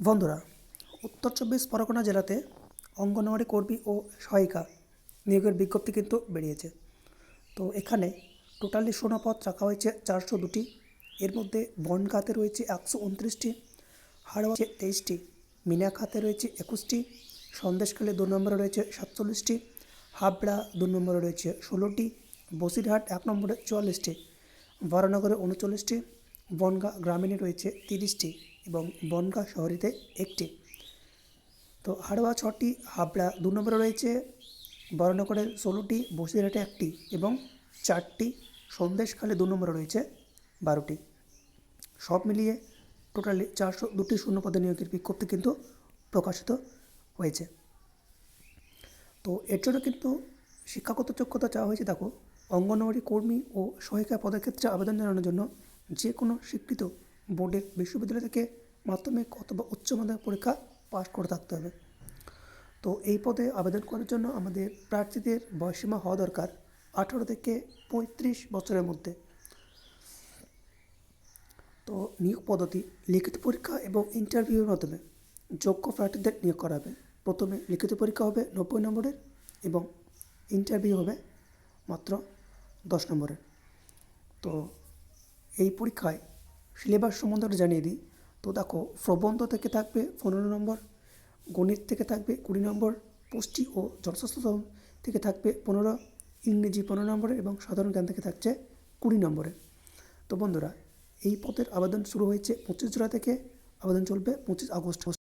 বন্ধুরা, উত্তর চব্বিশ পরগনা জেলাতে অঙ্গনওয়াড়ি কর্মী ও সহায়িকা নিয়োগের বিজ্ঞপ্তি কিন্তু বেরিয়েছে। তো এখানে টোটালি শূন্যপদ রাখা হয়েছে 402টি। এর মধ্যে বনগাঁতে রয়েছে 129টি, হাড়োয়াতে 23টি, মিনাখাতে রয়েছে 21টি, সন্দেশখালী 2 নম্বরে রয়েছে 47টি, হাবড়া 2 নম্বরে রয়েছে 16টি, বসিরহাট 1 নম্বরে 44টি, বরানগরে 39টি, বনগাঁ গ্রামীণে রয়েছে 30টি এবং বনগাঁ শহরেতে 1টি। তো হাড়োয়া 6টি, হাবড়া 2 নম্বরে রয়েছে, বরানগরে 16টি, বসিরহাটে 1টি এবং 4টি, সন্দেশখালী 2 নম্বরে রয়েছে 12টি। সব মিলিয়ে টোটালি 402টি শূন্যপদে নিয়োগের বিজ্ঞপ্তি কিন্তু প্রকাশিত হয়েছে। তো এর জন্য কিন্তু শিক্ষাগত যোগ্যতা চাওয়া হয়েছে। দেখো, অঙ্গনওয়াড়ি কর্মী ও সহায়িকা পদের ক্ষেত্রে আবেদন জানানোর জন্য যে কোনো স্বীকৃত বোর্ডের বিশ্ববিদ্যালয় থেকে মাধ্যমিক অথবা উচ্চ মাধ্যমিক পরীক্ষা পাশ করে থাকতে হবে। তো এই পদে আবেদন করার জন্য আমাদের প্রার্থীদের বয়সীমা হওয়া দরকার 18 থেকে 35 বছরের মধ্যে। তো নিয়োগ পদ্ধতি লিখিত পরীক্ষা এবং ইন্টারভিউর মাধ্যমে যোগ্য প্রার্থীদের নিয়োগ করা হবে। প্রথমে লিখিত পরীক্ষা হবে 90 নম্বরের এবং ইন্টারভিউ হবে মাত্র 10 নম্বরের। তো এই পরীক্ষায় সিলেবাস সম্বন্ধে জানিয়ে দিই। তো দেখো, প্রবন্ধ থেকে থাকবে 15 নম্বর, গণিত থেকে থাকবে 20 নম্বর, পুষ্টি ও জনস্বাস্থ্য থেকে থাকবে 15, ইংরেজি 15 নম্বরের এবং সাধারণ জ্ঞান থেকে থাকছে 20 নম্বরের। তো বন্ধুরা, এই পদের আবেদন শুরু হয়েছে 25 জুলাই থেকে, আবেদন চলবে 25 আগস্ট।